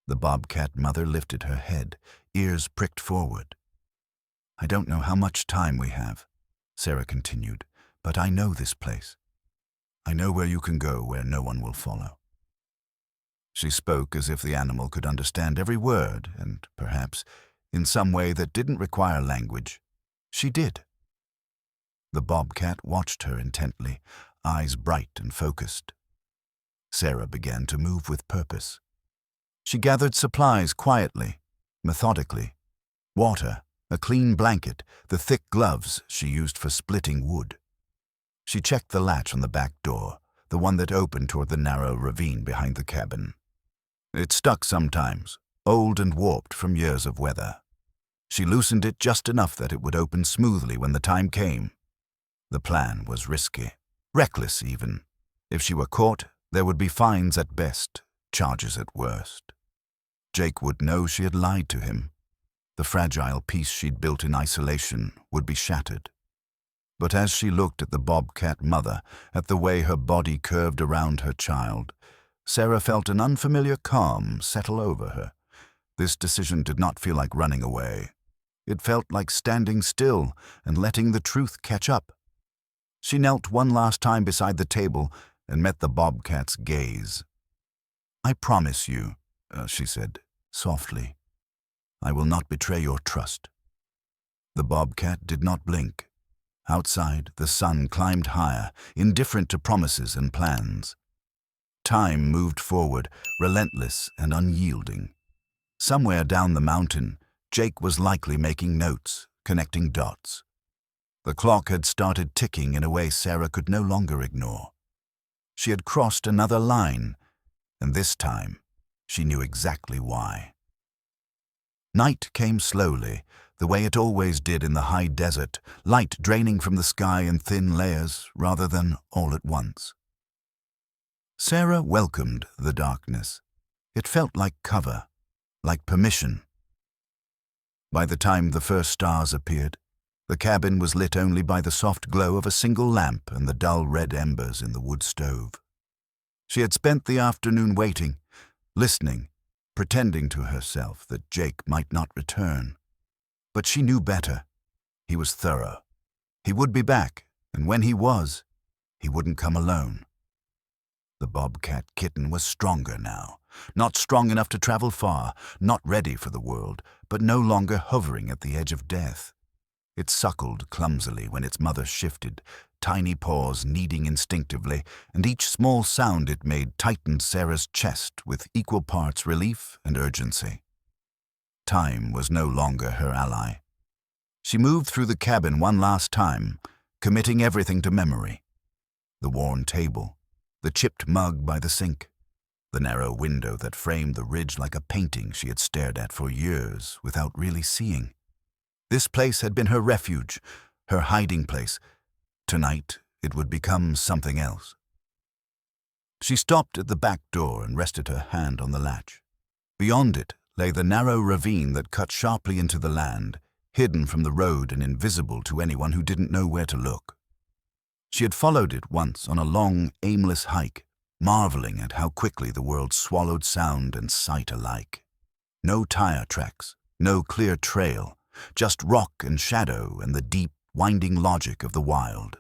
The bobcat mother lifted her head, ears pricked forward. "I don't know how much time we have," Sarah continued, "but I know this place. I know where you can go where no one will follow." She spoke as if the animal could understand every word, and perhaps, in some way that didn't require language, she did. The bobcat watched her intently, eyes bright and focused. Sarah began to move with purpose. She gathered supplies quietly, methodically. Water, a clean blanket, the thick gloves she used for splitting wood. She checked the latch on the back door, the one that opened toward the narrow ravine behind the cabin. It stuck sometimes, old and warped from years of weather. She loosened it just enough that it would open smoothly when the time came. The plan was risky, reckless even. If she were caught, there would be fines at best, charges at worst. Jake would know she had lied to him. The fragile peace she'd built in isolation would be shattered. But as she looked at the bobcat mother, at the way her body curved around her child, Sarah felt an unfamiliar calm settle over her. This decision did not feel like running away. It felt like standing still and letting the truth catch up. She knelt one last time beside the table and met the bobcat's gaze. "I promise you," she said, softly, "I will not betray your trust." The bobcat did not blink. Outside, the sun climbed higher, indifferent to promises and plans. Time moved forward, relentless and unyielding. Somewhere down the mountain, Jake was likely making notes, connecting dots. The clock had started ticking in a way Sarah could no longer ignore. She had crossed another line, and this time, she knew exactly why. Night came slowly, the way it always did in the high desert, light draining from the sky in thin layers rather than all at once. Sarah welcomed the darkness. It felt like cover, like permission. By the time the first stars appeared, the cabin was lit only by the soft glow of a single lamp and the dull red embers in the wood stove. She had spent the afternoon waiting, listening, pretending to herself that Jake might not return. But she knew better. He was thorough. He would be back, and when he was, he wouldn't come alone. The bobcat kitten was stronger now, not strong enough to travel far, not ready for the world, but no longer hovering at the edge of death. It suckled clumsily when its mother shifted, tiny paws kneading instinctively, and each small sound it made tightened Sarah's chest with equal parts relief and urgency. Time was no longer her ally. She moved through the cabin one last time, committing everything to memory. The worn table, the chipped mug by the sink, the narrow window that framed the ridge like a painting she had stared at for years without really seeing. This place had been her refuge, her hiding place. Tonight, it would become something else. She stopped at the back door and rested her hand on the latch. Beyond it lay the narrow ravine that cut sharply into the land, hidden from the road and invisible to anyone who didn't know where to look. She had followed it once on a long, aimless hike, marveling at how quickly the world swallowed sound and sight alike. No tire tracks, no clear trail, just rock and shadow and the deep, winding logic of the wild.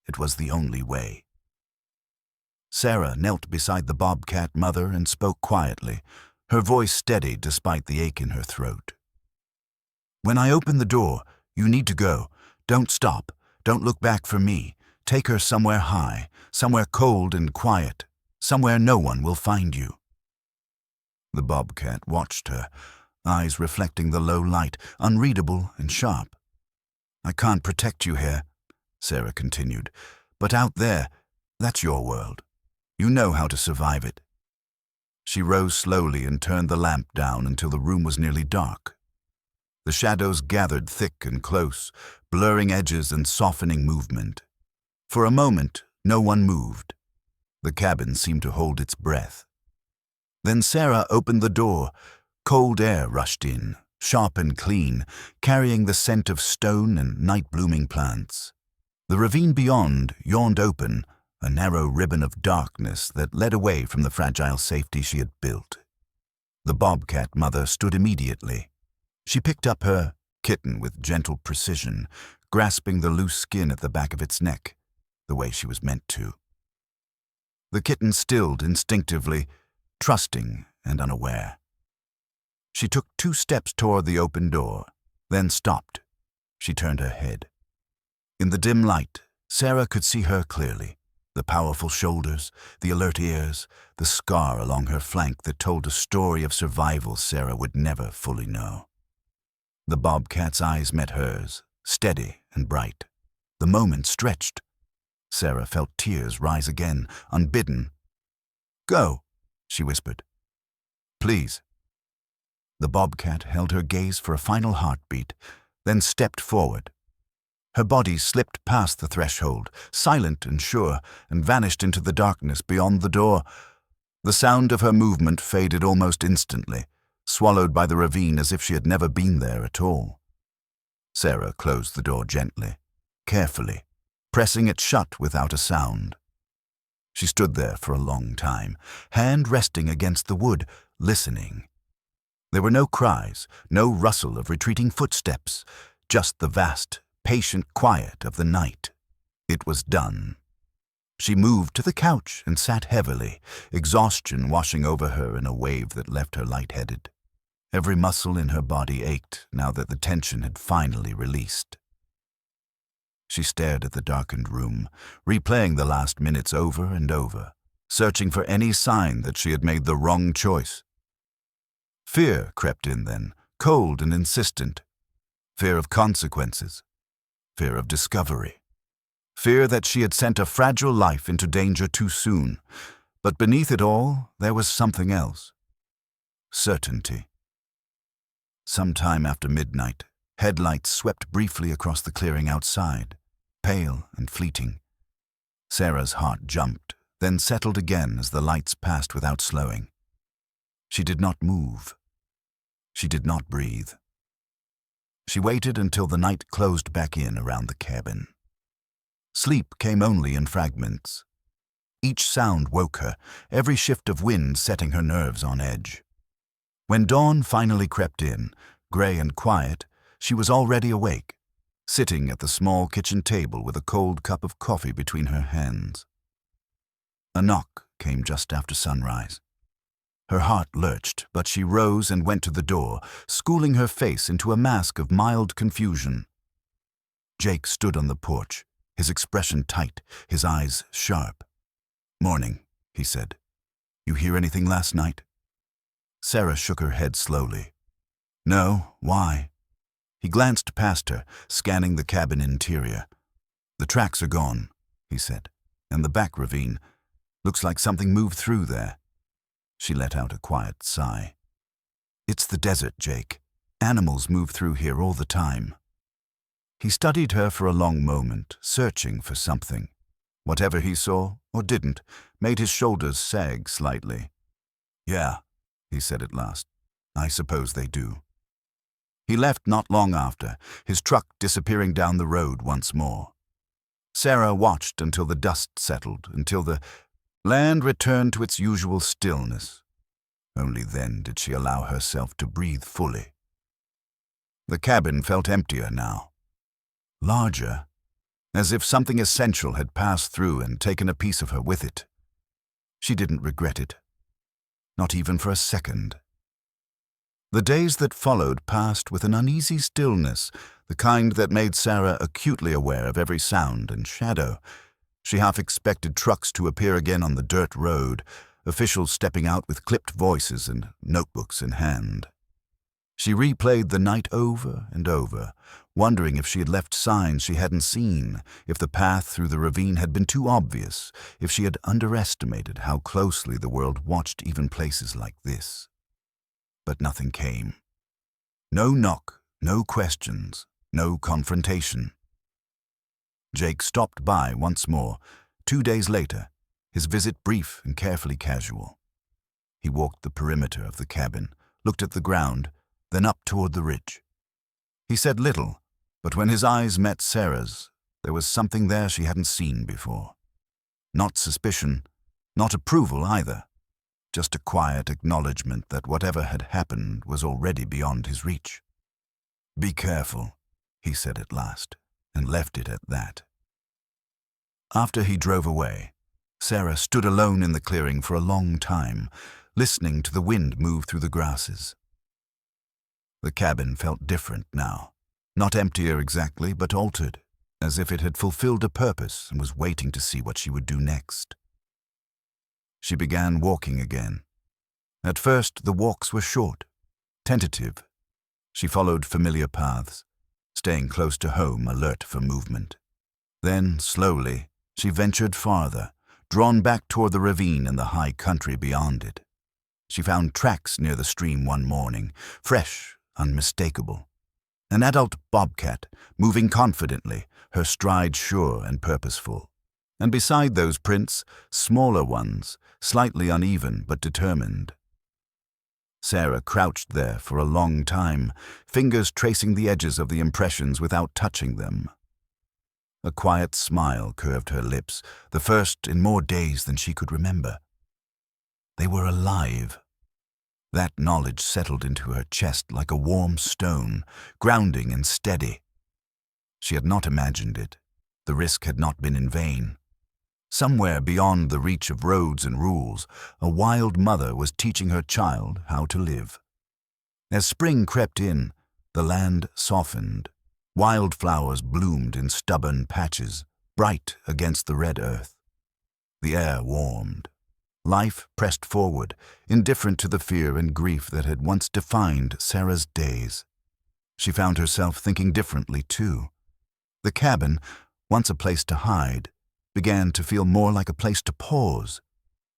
It was the only way. Sarah knelt beside the bobcat mother and spoke quietly, her voice steady despite the ache in her throat. "When I open the door, you need to go. Don't stop. Don't look back for me. Take her somewhere high, somewhere cold and quiet, somewhere no one will find you." The bobcat watched her, eyes reflecting the low light, unreadable and sharp. "I can't protect you here," Sarah continued, "but out there, that's your world. You know how to survive it." She rose slowly and turned the lamp down until the room was nearly dark. The shadows gathered thick and close, blurring edges and softening movement. For a moment, no one moved. The cabin seemed to hold its breath. Then Sarah opened the door. Cold air rushed in, sharp and clean, carrying the scent of stone and night-blooming plants. The ravine beyond yawned open, a narrow ribbon of darkness that led away from the fragile safety she had built. The bobcat mother stood immediately. She picked up her kitten with gentle precision, grasping the loose skin at the back of its neck, the way she was meant to. The kitten stilled instinctively, trusting and unaware. She took 2 steps toward the open door, then stopped. She turned her head. In the dim light, Sarah could see her clearly, the powerful shoulders, the alert ears, the scar along her flank that told a story of survival Sarah would never fully know. The bobcat's eyes met hers, steady and bright. The moment stretched. Sarah felt tears rise again, unbidden. "Go," she whispered. "Please." The bobcat held her gaze for a final heartbeat, then stepped forward. Her body slipped past the threshold, silent and sure, and vanished into the darkness beyond the door. The sound of her movement faded almost instantly, swallowed by the ravine as if she had never been there at all. Sarah closed the door gently, carefully, pressing it shut without a sound. She stood there for a long time, hand resting against the wood, listening. There were no cries, no rustle of retreating footsteps, just the vast, patient quiet of the night. It was done. She moved to the couch and sat heavily, exhaustion washing over her in a wave that left her lightheaded. Every muscle in her body ached now that the tension had finally released. She stared at the darkened room, replaying the last minutes over and over, searching for any sign that she had made the wrong choice. Fear crept in then, cold and insistent. Fear of consequences. Fear of discovery. Fear that she had sent a fragile life into danger too soon. But beneath it all, there was something else. Certainty. Sometime after midnight, headlights swept briefly across the clearing outside, pale and fleeting. Sarah's heart jumped, then settled again as the lights passed without slowing. She did not move. She did not breathe. She waited until the night closed back in around the cabin. Sleep came only in fragments. Each sound woke her, every shift of wind setting her nerves on edge. When dawn finally crept in, gray and quiet, she was already awake, sitting at the small kitchen table with a cold cup of coffee between her hands. A knock came just after sunrise. Her heart lurched, but she rose and went to the door, schooling her face into a mask of mild confusion. Jake stood on the porch, his expression tight, his eyes sharp. "Morning," he said. "You hear anything last night?" Sarah shook her head slowly. "No, why?" He glanced past her, scanning the cabin interior. "The tracks are gone," he said, "and the back ravine. Looks like something moved through there." She let out a quiet sigh. "It's the desert, Jake. Animals move through here all the time." He studied her for a long moment, searching for something. Whatever he saw, or didn't, made his shoulders sag slightly. "Yeah," he said at last, "I suppose they do." He left not long after, his truck disappearing down the road once more. Sarah watched until the dust settled, until the land returned to its usual stillness. Only then did she allow herself to breathe fully. The cabin felt emptier now. Larger, as if something essential had passed through and taken a piece of her with it. She didn't regret it. Not even for a second. The days that followed passed with an uneasy stillness, the kind that made Sarah acutely aware of every sound and shadow. She half expected trucks to appear again on the dirt road, officials stepping out with clipped voices and notebooks in hand. She replayed the night over and over, wondering if she had left signs she hadn't seen, if the path through the ravine had been too obvious, if she had underestimated how closely the world watched even places like this. But nothing came. No knock, no questions, no confrontation. Jake stopped by once more, 2 days later, his visit brief and carefully casual. He walked the perimeter of the cabin, looked at the ground, then up toward the ridge. He said little, but when his eyes met Sarah's, there was something there she hadn't seen before. Not suspicion, not approval either, just a quiet acknowledgement that whatever had happened was already beyond his reach. "Be careful," he said at last, and left it at that. After he drove away, Sarah stood alone in the clearing for a long time, listening to the wind move through the grasses. The cabin felt different now, not emptier exactly, but altered, as if it had fulfilled a purpose and was waiting to see what she would do next. She began walking again. At first, the walks were short, tentative. She followed familiar paths, staying close to home, alert for movement. Then, slowly, she ventured farther, drawn back toward the ravine and the high country beyond it. She found tracks near the stream one morning, fresh, unmistakable. An adult bobcat, moving confidently, her stride sure and purposeful. And beside those prints, smaller ones, slightly uneven but determined. Sarah crouched there for a long time, fingers tracing the edges of the impressions without touching them. A quiet smile curved her lips, the first in more days than she could remember. They were alive. That knowledge settled into her chest like a warm stone, grounding and steady. She had not imagined it. The risk had not been in vain. Somewhere beyond the reach of roads and rules, a wild mother was teaching her child how to live. As spring crept in, the land softened. Wildflowers bloomed in stubborn patches, bright against the red earth. The air warmed. Life pressed forward, indifferent to the fear and grief that had once defined Sarah's days. She found herself thinking differently, too. The cabin, once a place to hide, began to feel more like a place to pause.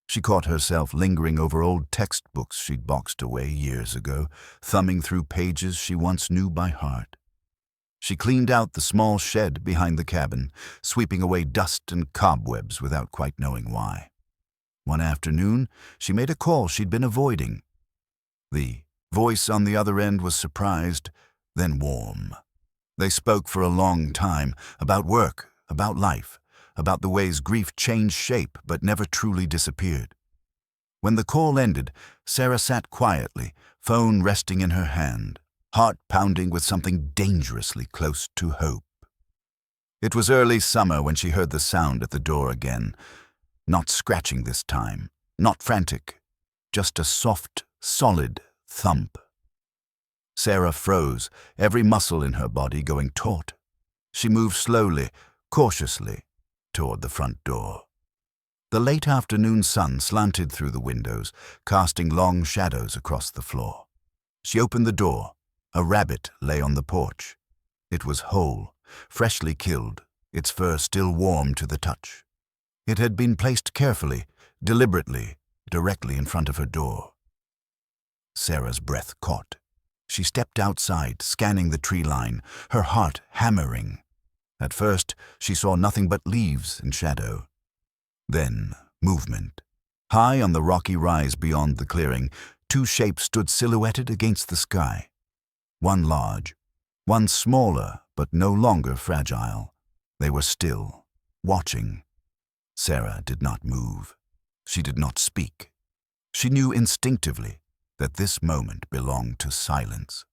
She caught herself lingering over old textbooks she'd boxed away years ago, thumbing through pages she once knew by heart. She cleaned out the small shed behind the cabin, sweeping away dust and cobwebs without quite knowing why. One afternoon, she made a call she'd been avoiding. The voice on the other end was surprised, then warm. They spoke for a long time, about work, about life, about the ways grief changed shape but never truly disappeared. When the call ended, Sarah sat quietly, phone resting in her hand, heart pounding with something dangerously close to hope. It was early summer when she heard the sound at the door again. Not scratching this time, not frantic, just a soft, solid thump. Sarah froze, every muscle in her body going taut. She moved slowly, cautiously, toward the front door. The late afternoon sun slanted through the windows, casting long shadows across the floor. She opened the door. A rabbit lay on the porch. It was whole, freshly killed, its fur still warm to the touch. It had been placed carefully, deliberately, directly in front of her door. Sarah's breath caught. She stepped outside, scanning the tree line, her heart hammering. At first, she saw nothing but leaves and shadow. Then, movement. High on the rocky rise beyond the clearing, two shapes stood silhouetted against the sky. One large, one smaller, but no longer fragile. They were still, watching. Sarah did not move. She did not speak. She knew instinctively that this moment belonged to silence.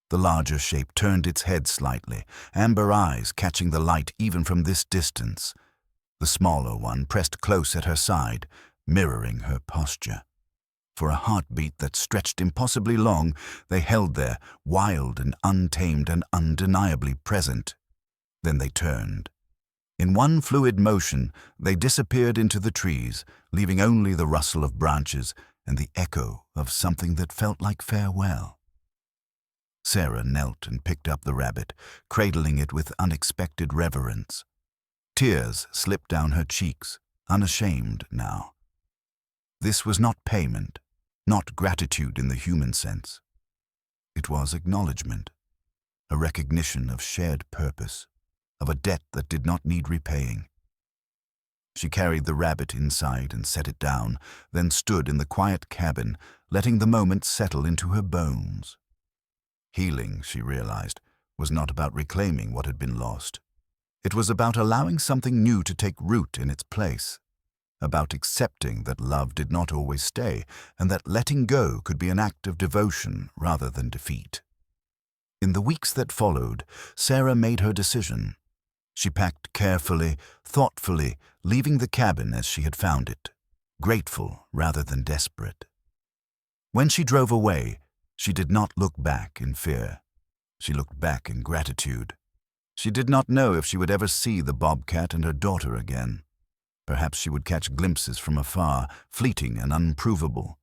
The larger shape turned its head slightly, amber eyes catching the light even from this distance. The smaller one pressed close at her side, mirroring her posture. For a heartbeat that stretched impossibly long, they held there, wild and untamed and undeniably present. Then they turned. In one fluid motion, they disappeared into the trees, leaving only the rustle of branches and the echo of something that felt like farewell. Sarah knelt and picked up the rabbit, cradling it with unexpected reverence. Tears slipped down her cheeks, unashamed now. This was not payment, not gratitude in the human sense. It was acknowledgement, a recognition of shared purpose, of a debt that did not need repaying. She carried the rabbit inside and set it down, then stood in the quiet cabin, letting the moment settle into her bones. Healing, she realized, was not about reclaiming what had been lost. It was about allowing something new to take root in its place, about accepting that love did not always stay, and that letting go could be an act of devotion rather than defeat. In the weeks that followed, Sarah made her decision. She packed carefully, thoughtfully, leaving the cabin as she had found it, grateful rather than desperate. When she drove away, she did not look back in fear. She looked back in gratitude. She did not know if she would ever see the Bobcat and her daughter again. Perhaps she would catch glimpses from afar, fleeting and unprovable.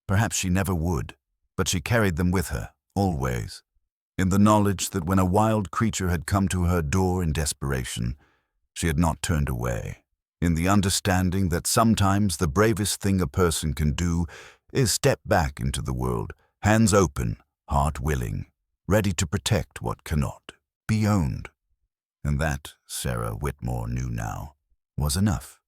Perhaps she never would, but she carried them with her, always. In the knowledge that when a wild creature had come to her door in desperation, she had not turned away. In the understanding that sometimes the bravest thing a person can do is step back into the world, hands open, heart willing, ready to protect what cannot be owned. And that, Sarah Whitmore knew now, was enough.